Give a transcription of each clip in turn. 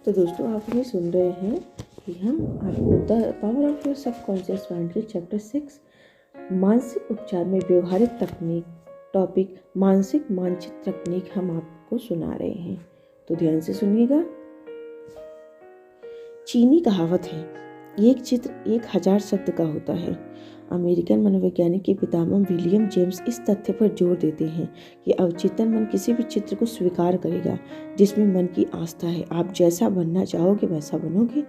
तो दोस्तों आप हमें सुन रहे हैं कि हम आपको the power of your subconscious mind के चैप्टर 6 मानसिक उपचार में व्यवहारिक तकनीक टॉपिक मानसिक मानचित्र तकनीक हम आपको सुना रहे हैं। तो ध्यान से सुनिएगा। चीनी कहावत है, एक चित्र 1000 शब्द का होता है। अमेरिकन मनोवैज्ञानिक के पितामह विलियम जेम्स इस तथ्य पर जोर देते हैं कि अवचेतन मन किसी भी चित्र को स्वीकार करेगा जिसमें मन की आस्था है। आप जैसा बनना चाहोगे वैसा बनोगे।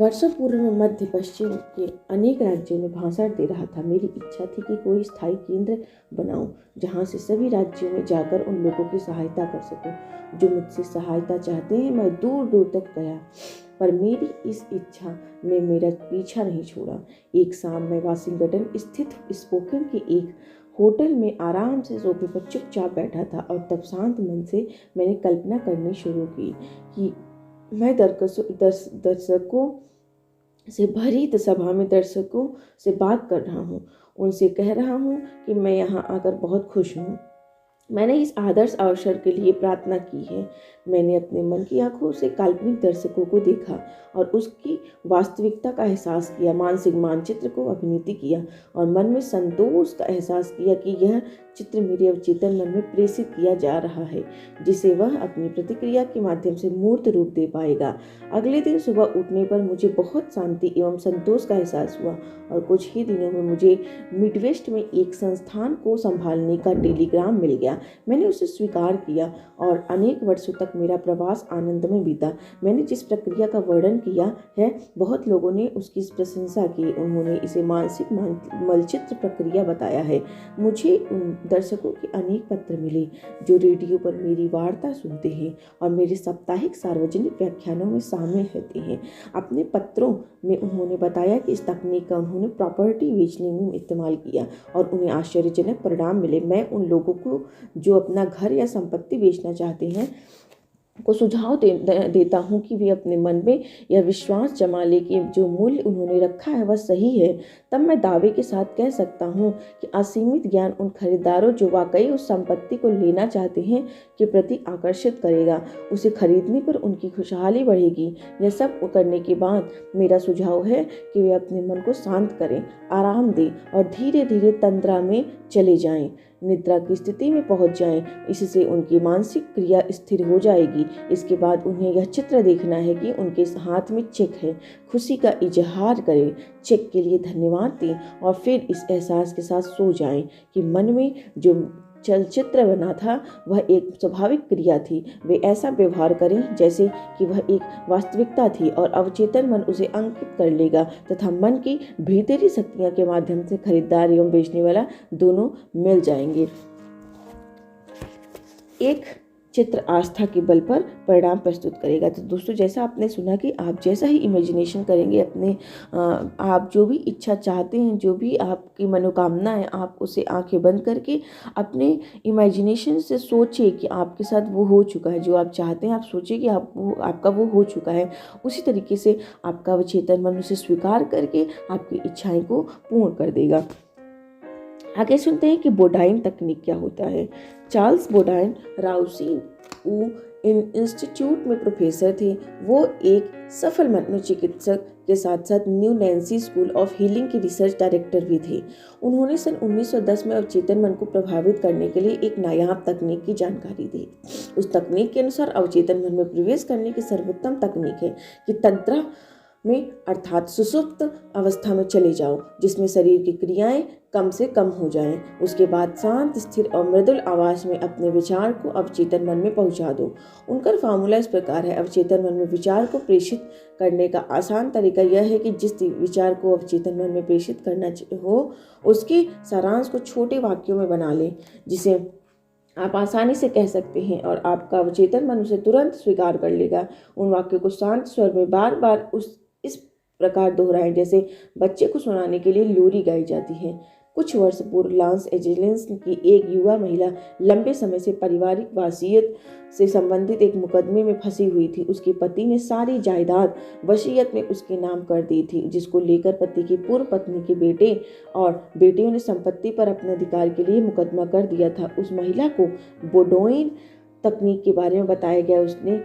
वर्षों पूर्व में मध्य पश्चिम के अनेक राज्यों में भाषण दे रहा था। मेरी इच्छा थी कि कोई स्थायी केंद्र बनाऊं जहां से सभी राज्यों में जाकर उन लोगों की सहायता कर सकूं जो मुझसे सहायता चाहते हैं। मैं दूर दूर तक गया पर मेरी इस इच्छा ने मेरा पीछा नहीं छोड़ा। एक शाम मैं वाशिंगटन स्थित स्पोकन के एक होटल में आराम से सोफे पर चुपचाप बैठा था और तब शांत मन से मैंने कल्पना करनी शुरू की कि मैं दर्शकों से भरी सभा में दर्शकों से बात कर रहा हूँ, उनसे कह रहा हूँ कि मैं यहाँ आकर बहुत खुश हूँ। मैंने इस आदर्श अवसर के लिए प्रार्थना की है। मैंने अपने मन की आंखों से काल्पनिक दर्शकों को देखा और उसकी वास्तविकता का एहसास किया, मानसिक मानचित्र को अभिनीत किया और मन में संतोष का एहसास किया कि यह चित्र मेरे अवचेतन मन में प्रेषित किया जा रहा है, जिसे वह अपनी प्रतिक्रिया के माध्यम से मूर्त रूप दे पाएगा। अगले दिन सुबह उठने पर मुझे बहुत शांति एवं संतोष का एहसास हुआ और कुछ ही दिनों में मुझे मिडवेस्ट में एक संस्थान को संभालने का टेलीग्राम मिल गया। मैंने उसे स्वीकार किया और अनेक वर्षों तक मेरा प्रवास आनंद में बीता। मैंने जिस प्रक्रिया का वर्णन किया है, बहुत लोगों ने उसकी प्रशंसा की। उन्होंने इसे मानसिक मानचित्र प्रक्रिया बताया है। मुझे उन दर्शकों के अनेक पत्र मिले जो रेडियो पर मेरी वार्ता सुनते हैं और मेरे साप्ताहिक सार्वजनिक व्याख्यानों में शामिल रहते हैं। अपने पत्रों में उन्होंने बताया कि इस तकनीक का उन्होंने प्रॉपर्टी बेचने में इस्तेमाल किया और उन्हें आश्चर्यजनक परिणाम मिले। मैं उन लोगों को जो अपना घर या संपत्ति बेचना चाहते हैं को सुझाव देता हूँ कि वे अपने मन में यह विश्वास जमा ले कि जो मूल्य उन्होंने रखा है वह सही है। तब मैं दावे के साथ कह सकता हूँ कि असीमित ज्ञान उन खरीदारों जो वाकई उस संपत्ति को लेना चाहते हैं के प्रति आकर्षित करेगा। उसे खरीदने पर उनकी खुशहाली बढ़ेगी। यह सब करने के बाद मेरा सुझाव है कि वे अपने मन को शांत करें, आराम दें और धीरे धीरे तंद्रा में चले जाएं, निद्रा की स्थिति में पहुंच जाएं। इससे उनकी मानसिक क्रिया स्थिर हो जाएगी। इसके बाद उन्हें यह चित्र देखना है कि उनके हाथ में चेक है। खुशी का इजहार करें, चेक के लिए धन्यवाद दें और फिर इस एहसास के साथ सो जाएं कि मन में जो चलचित्र बना था वह एक स्वाभाविक क्रिया थी। वे ऐसा व्यवहार करें जैसे कि वह एक वास्तविकता थी और अवचेतन मन उसे अंकित कर लेगा तथा मन की भीतरी शक्तियां के माध्यम से खरीदार एवं बेचने वाला दोनों मिल जाएंगे। एक चित्र आस्था के बल पर परिणाम प्रस्तुत करेगा। तो दोस्तों, जैसा आपने सुना कि आप जैसा ही इमेजिनेशन करेंगे अपने आप जो भी इच्छा चाहते हैं, जो भी आपकी मनोकामना है, आप उसे आंखें बंद करके अपने इमेजिनेशन से सोचिए कि आपके साथ वो हो चुका है। जो आप चाहते हैं आप सोचिए कि आपका वो हो चुका है। उसी तरीके से आपका अवचेतन मन उसे स्वीकार करके आपकी इच्छाएं को पूर्ण कर देगा। आगे सुनते हैं कि बोडाइन तकनीक क्या होता है। चार्ल्स बोडाइन राउसी इंस्टीट्यूट में प्रोफेसर थे। वो एक सफल मनोचिकित्सक के साथ साथ new Nancy school of healing के रिसर्च डायरेक्टर भी थे। उन्होंने सन 1910 में अवचेतन मन को प्रभावित करने के लिए एक नायाब तकनीक की जानकारी दी। उस तकनीक के अनुसार अवचेतन मन में प्रवेश करने की सर्वोत्तम तकनीक है कि तंत्रा में अर्थात सुसुप्त अवस्था में चले जाओ, जिसमें शरीर की क्रियाएं कम से कम हो जाएं। उसके बाद शांत, स्थिर और मृदुल आवाज में अपने विचार को अवचेतन मन में पहुंचा दो। उनका फार्मूला इस प्रकार है। अवचेतन मन में विचार को प्रेषित करने का आसान तरीका यह है कि जिस विचार को अवचेतन मन में प्रेषित करना हो उसके सारांश को छोटे वाक्यों में बना लें, जिसे आप आसानी से कह सकते हैं और आपका अवचेतन मन उसे तुरंत स्वीकार कर लेगा। उन वाक्यों को शांत स्वर में बार बार इस प्रकार दोहराएं जैसे बच्चे को सुनाने के लिए लोरी गाई जाती है। कुछ वर्ष पूर्व लॉस एंजेलिस की एक युवा महिला लंबे समय से पारिवारिक वसीयत से संबंधित एक मुकदमे में फंसी हुई थी। उसके पति ने सारी जायदाद वसीयत में उसके नाम कर दी थी, जिसको लेकर पति की पूर्व पत्नी के बेटे और बेटियों ने संपत्ति पर अपने अधिकार के लिए मुकदमा कर दिया था। उस महिला को बोडोइन तकनीक के बारे में बताया गया। उसने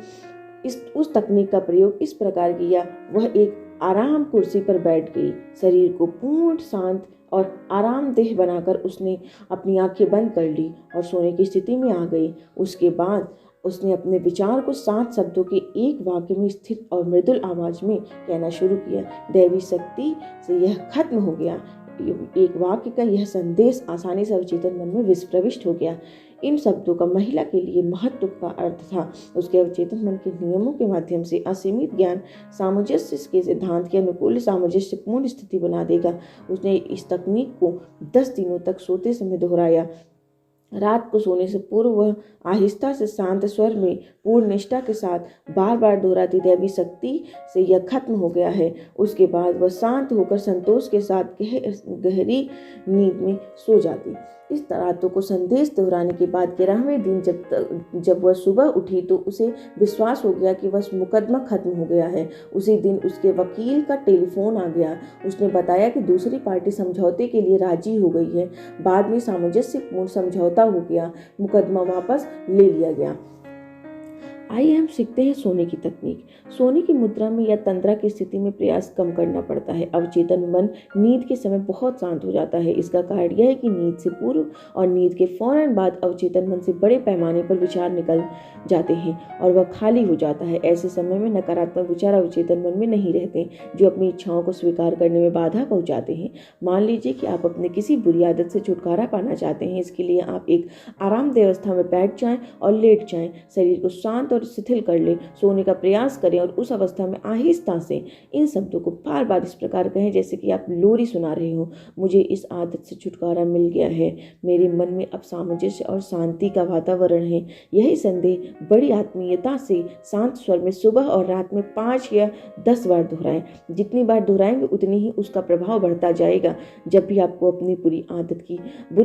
उस तकनीक का प्रयोग इस प्रकार किया, वह एक आराम कुर्सी पर बैठ गई। शरीर को पूर्ण शांत और आरामदेह बनाकर उसने अपनी आंखें बंद कर ली और सोने की स्थिति में आ गई। उसके बाद उसने अपने विचार को 7 शब्दों के एक वाक्य में स्थिर और मृदुल आवाज में कहना शुरू किया। दैवी शक्ति से यह खत्म हो गया। एक वाक्य का यह संदेश आसानी से अवचेतन मन में प्रविष्ट हो गया। इन शब्दों का महिला के लिए महत्व का अर्थ था। उसके अवचेतन मन के नियमों के माध्यम से असीमित ज्ञान सामंजस्य के सिद्धांत के अनुकूल सामंजस्यपूर्ण स्थिति बना देगा। उसने इस तकनीक को 10 दिनों तक सोते समय दोहराया। रात को सोने से पूर्व वह आहिस्ता से शांत स्वर में पूर्ण निष्ठा के साथ बार बार दोहराती, दैवी शक्ति से यह खत्म हो गया है। उसके बाद वह शांत होकर संतोष के साथ गहरी नींद में सो जाती। इस रातों को संदेश दोहराने के बाद 11वें दिन जब वह सुबह उठी तो उसे विश्वास हो गया कि वह मुकदमा खत्म हो गया है। उसी दिन उसके वकील का टेलीफोन आ गया। उसने बताया कि दूसरी पार्टी समझौते के लिए राजी हो गई है। बाद में सामंजस्यपूर्ण समझौता हो गया, मुकदमा वापस ले लिया गया। आइए हम सीखते हैं सोने की तकनीक। सोने की मुद्रा में या तंद्रा की स्थिति में प्रयास कम करना पड़ता है। अवचेतन मन नींद के समय बहुत शांत हो जाता है। इसका कारण यह है कि नींद से पूर्व और नींद के फौरन बाद अवचेतन मन से बड़े पैमाने पर विचार निकल जाते हैं और वह खाली हो जाता है। ऐसे समय में नकारात्मक विचार अवचेतन मन में नहीं रहते, जो अपनी इच्छाओं को स्वीकार करने में बाधा पहुंचाते हैं। मान लीजिए कि आप अपने किसी बुरी आदत से छुटकारा पाना चाहते हैं। इसके लिए आप एक आरामदेह अवस्था में बैठ जाएं और लेट जाएं। शरीर को शांत और शिथिल कर लें। सोने का प्रयास करें और उस अवस्था में आहिस्ता से इन शब्दों को बार बार इस प्रकार कहें जैसे कि आप लोरी सुना रहे हो। मुझे इस आदत से छुटकारा मिल गया है। मेरे मन में अब सामंजस्य और शांति का वातावरण है। यही संदेह बड़ी आत्मीयता से शांत स्वर में सुबह और रात में 5 या 10 बार दोहराएं। जितनी बार दोहराएंगे उतनी ही उसका प्रभाव बढ़ता जाएगा। जब भी आपको अपनी बुरी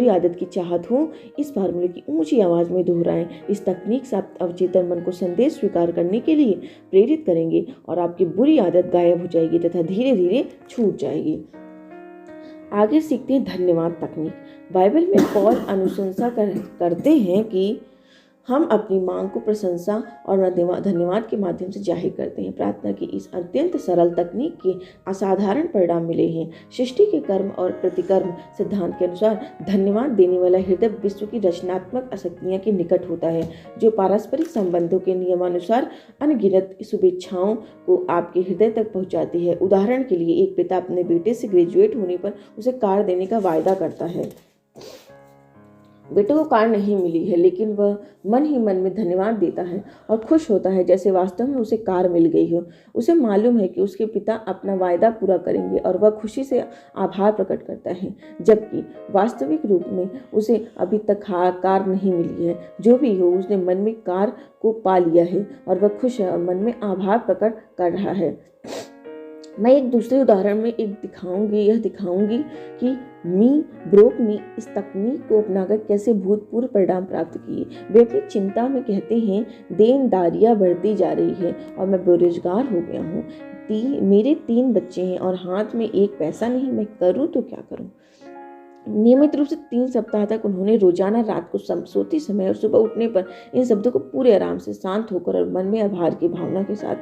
आदत की चाहत हो, इस फार्मूले की ऊंची आवाज में दोहराएं। इस तकनीक से आप अवचेतन मन को संदेश स्वीकार करने के लिए प्रेरित करेंगे और आपकी बुरी आदत गायब हो जाएगी तथा धीरे धीरे छूट जाएगी। आगे सीखते हैं धन्यवाद तकनीक। बाइबल में पॉल अनुशंसा करते हैं कि हम अपनी मांग को प्रशंसा और धन्यवाद के माध्यम से जाहिर करते हैं। प्रार्थना की इस अत्यंत सरल तकनीक के असाधारण परिणाम मिले हैं। सृष्टि के कर्म और प्रतिकर्म सिद्धांत के अनुसार धन्यवाद देने वाला हृदय विश्व की रचनात्मक आसक्तियां के निकट होता है, जो पारस्परिक संबंधों के नियमानुसार अनगिनत शुभेच्छाओं को आपके हृदय तक पहुंचाती है। उदाहरण के लिए, एक पिता अपने बेटे से ग्रेजुएट होने पर उसे कार देने का वायदा करता है। बेटे को कार नहीं मिली है, लेकिन वह मन ही मन में धन्यवाद देता है और खुश होता है जैसे वास्तव में उसे कार मिल गई हो। उसे मालूम है कि उसके पिता अपना वायदा पूरा करेंगे और वह खुशी से आभार प्रकट करता है, जबकि वास्तविक रूप में उसे अभी तक कार नहीं मिली है। जो भी हो, उसने मन में कार को पा लिया है और वह खुश है और मन में आभार प्रकट कर रहा है। मैं एक दूसरे उदाहरण में दिखाऊंगी कि मी ब्रोक ने इस तकनीक को अपनाकर कैसे भूतपूर्व परिणाम प्राप्त किए। वे अपनी चिंता में कहते हैं, देनदारियां बढ़ती जा रही है और मैं बेरोजगार हो गया हूँ। मेरे 3 बच्चे हैं और हाथ में एक पैसा नहीं। मैं करूँ तो क्या करूँ। नियमित रूप से 3 सप्ताह तक उन्होंने रोजाना रात को सोते समय और सुबह उठने पर इन शब्दों को पूरे आराम से शांत होकर और मन में आभार की भावना के साथ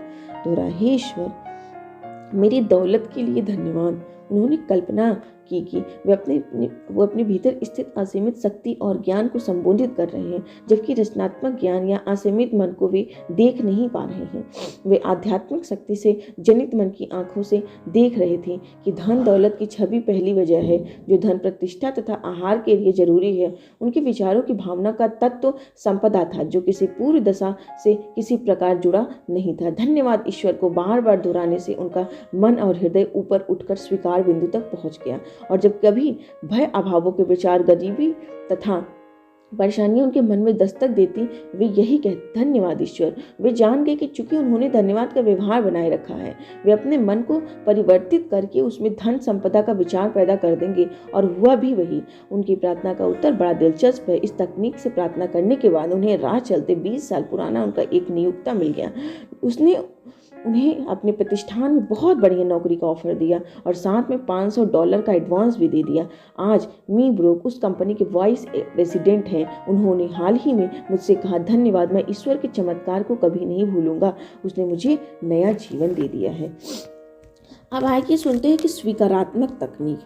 दोहराया। हे ईश्वर, मेरी दौलत के लिए धन्यवाद। उन्होंने कल्पना की कि वे अपने भीतर स्थित असीमित शक्ति और ज्ञान को संबोधित कर रहे हैं, जबकि रचनात्मक ज्ञान या असीमित मन को वे देख नहीं पा रहे हैं। वे आध्यात्मिक शक्ति से जनित मन की आंखों से देख रहे थे कि धन दौलत की छवि पहली वजह है, जो धन प्रतिष्ठा तथा आहार के लिए जरूरी है। उनके विचारों की भावना का तत्व संपदा था, जो किसी पूर्व दशा से किसी प्रकार जुड़ा नहीं था। धन्यवाद ईश्वर को बार बार दोहराने से उनका मन और हृदय ऊपर उठकर स्वीकार बिंदु तक पहुंच गया। और जब कभी भय अभावों के विचार, गरीबी तथा परेशानियां उनके मन में दस्तक देती, वे यही कहते, धन्यवाद ईश्वर। वे जान गए कि चूंकि उन्होंने धन्यवाद का व्यवहार बनाए रखा है, वे अपने मन को परिवर्तित करके उसमें धन संपदा का विचार पैदा कर देंगे, और हुआ भी वही। उनकी प्रार्थना का उत्तर बड़ा दिलचस्प है। इस तकनीक से प्रार्थना करने के बाद उन्हें राह चलते 20 साल पुराना उनका एक नियोक्ता मिल गया। उसने उन्हें अपने प्रतिष्ठान में बहुत बढ़िया नौकरी का ऑफर दिया और साथ में $500 का एडवांस भी दे दिया। आज मी ब्रोक उस कंपनी के वाइस प्रेसिडेंट हैं। उन्होंने हाल ही में मुझसे कहा, धन्यवाद, मैं ईश्वर के चमत्कार को कभी नहीं भूलूंगा, उसने मुझे नया जीवन दे दिया है। अब आइए सुनते हैं कि स्वीकारात्मक तकनीक,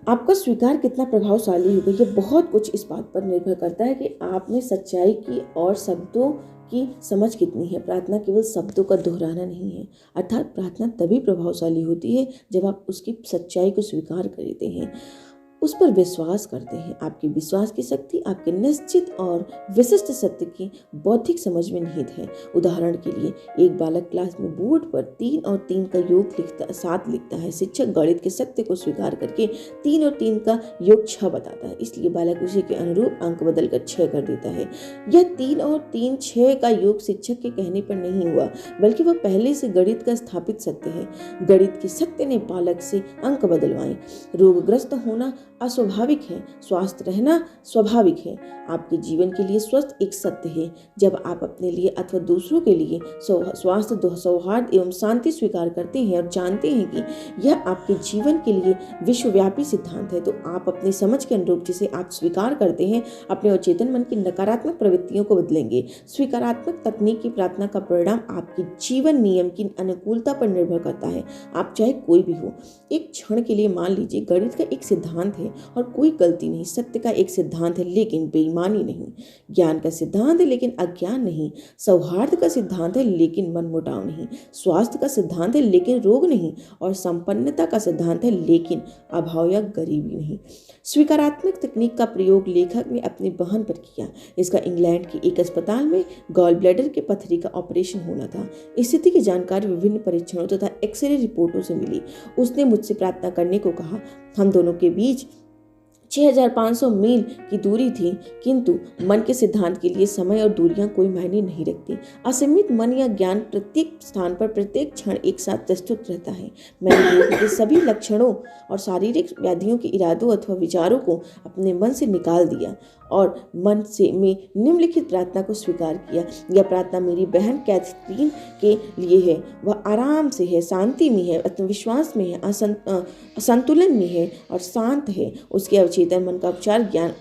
आपका स्वीकार कितना प्रभावशाली होगा। ये बहुत कुछ इस बात पर निर्भर करता है कि आप में सच्चाई की और शब्दों की समझ कितनी है। प्रार्थना केवल शब्दों का दोहराना नहीं है, अर्थात प्रार्थना तभी प्रभावशाली होती है जब आप उसकी सच्चाई को स्वीकार करते हैं, उस पर विश्वास करते हैं। आपकी विश्वास की शक्ति आपके निश्चित और विशिष्ट सत्य की बौद्धिक समझ में निहित है। उदाहरण के लिए, एक बालक क्लास में बोर्ड पर 3 और 3 का योग 7 लिखता है। शिक्षक गणित के सत्य को स्वीकार करके 3 और 3 का योग 6 बताता है, इसलिए बालक उसी के अनुरूप अंक बदलकर 6 कर देता है। यह 3 और 3 6 का योग शिक्षक के कहने पर नहीं हुआ, बल्कि वह पहले से गणित का स्थापित सत्य है। गणित के सत्य ने बालक से अंक बदलवाए। रोगग्रस्त होना अस्वाभाविक है, स्वस्थ रहना स्वाभाविक है। आपके जीवन के लिए स्वस्थ एक सत्य है। जब आप अपने लिए अथवा दूसरों के लिए स्वास्थ्य, सौहार्द एवं शांति स्वीकार करते हैं और जानते हैं कि यह आपके जीवन के लिए विश्वव्यापी सिद्धांत है, तो आप अपनी समझ के अनुरूप जिसे आप स्वीकार करते हैं, अपने अचेतन मन की नकारात्मक प्रवृत्तियों को बदलेंगे। स्वीकारात्मक तकनीक की प्रार्थना का परिणाम आपके जीवन नियम की अनुकूलता पर निर्भर करता है। आप चाहे कोई भी हो, एक क्षण के लिए मान लीजिए गणित का एक सिद्धांत है और कोई गलती नहीं, सत्य का एक सिद्धांत है लेकिन बेईमानी नहीं, ज्ञान का सिद्धांत है लेकिन अज्ञान नहीं, सौहार्द का सिद्धांत है लेकिन मनमुटाव नहीं, स्वास्थ्य का सिद्धांत है लेकिन रोग नहीं, और संपन्नता का सिद्धांत है लेकिन अभाव या गरीबी नहीं। स्वीकारात्मक तकनीक का प्रयोग लेखक ने अपनी बहन पर किया। इसका इंग्लैंड के एक अस्पताल में गॉल ब्लैडर के पथरी का ऑपरेशन होना था। स्थिति की जानकारी विभिन्न परीक्षणों तथा एक्सरे रिपोर्टों से मिली। उसने मुझसे प्रार्थना करने को कहा। हम दोनों के बीच 6500 मील की दूरी थी, किंतु मन के सिद्धांत के लिए समय और दूरियां कोई मायने नहीं रखती। असीमित मन या ज्ञान प्रत्येक स्थान पर प्रत्येक क्षण एक साथ प्रस्तुत रहता है। मैंने रोग के सभी लक्षणों और शारीरिक व्याधियों के इरादों अथवा विचारों को अपने मन से निकाल दिया और मन से में निम्नलिखित प्रार्थना को स्वीकार किया। यह प्रार्थना मेरी बहन कैथरीन के लिए है। वह आराम से है, शांति में है, आत्मविश्वास में है, संतुलन में है और शांत है। उसके अवचेतन मन का उपचार ज्ञान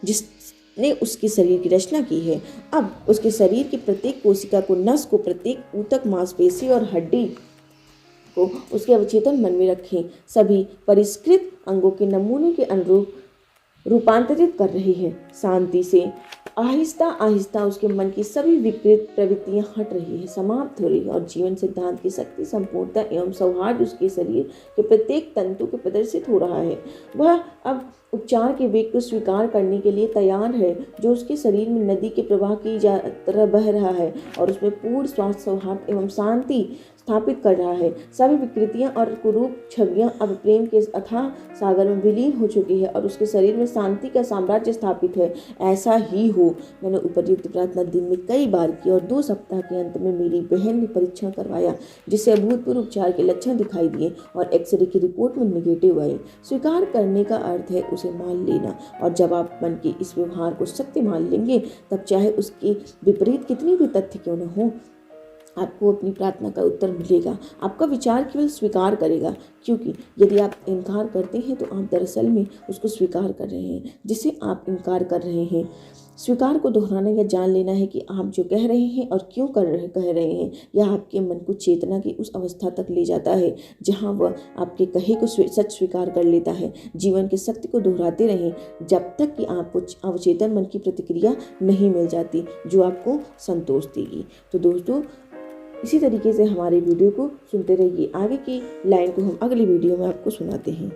जिसने उसके शरीर की रचना की है, अब उसके शरीर की प्रत्येक कोशिका को, नस को, प्रत्येक ऊतक, मांसपेशी और हड्डी को उसके अवचेतन मन में रखें। सभी परिष्कृत अंगों के नमूने के अनुरूप रूपांतरित कर रही है। शांति से आहिस्ता आहिस्ता उसके मन की सभी विकृत प्रवृत्तियां हट रही है, समाप्त हो रही है, और जीवन सिद्धांत की शक्ति, संपूर्णता एवं सौहार्द उसके शरीर के प्रत्येक तंतु के प्रदर्शित हो रहा है। वह अब उपचार के वेग को स्वीकार करने के लिए तैयार है, जो उसके शरीर में नदी के प्रवाह की तरह बह रहा है और उसमें पूर्ण स्वास्थ्य, सौहार्द एवं शांति स्थापित कर रहा है। सभी विकृतियां और कुरूप छवियां अब प्रेम के अथाह सागर में विलीन हो चुकी है और उसके शरीर में शांति का साम्राज्य स्थापित है। ऐसा ही हो। मैंने उपर्युक्त प्रार्थना दिन में कई बार की और 2 सप्ताह के अंत में मेरी बहन ने परीक्षण करवाया, जिससे अभूतपूर्व उपचार के लक्षण दिखाई दिए और एक्सरे की रिपोर्ट में नेगेटिव आए। स्वीकार करने का अर्थ है उसे मान लेना, और जब आप मन के इस व्यवहार को सत्य मान लेंगे, तब चाहे उसके विपरीत कितनी भी तथ्य क्यों न हो, आपको अपनी प्रार्थना का उत्तर मिलेगा। आपका विचार केवल स्वीकार करेगा, क्योंकि यदि आप इनकार करते हैं तो आप दरअसल में उसको स्वीकार कर रहे हैं जिसे आप इनकार कर रहे हैं। स्वीकार को दोहराना या जान लेना है कि आप जो कह रहे हैं और क्यों कह रहे हैं, यह आपके मन को चेतना की उस अवस्था तक ले जाता है जहां वह आपके कहे को सच स्वीकार कर लेता है। जीवन के सत्य को दोहराते रहें जब तक कि आपको अवचेतन मन की प्रतिक्रिया नहीं मिल जाती जो आपको संतोष देगी। तो दोस्तों, इसी तरीके से हमारे वीडियो को सुनते रहिए। आगे की लाइन को हम अगली वीडियो में आपको सुनाते हैं।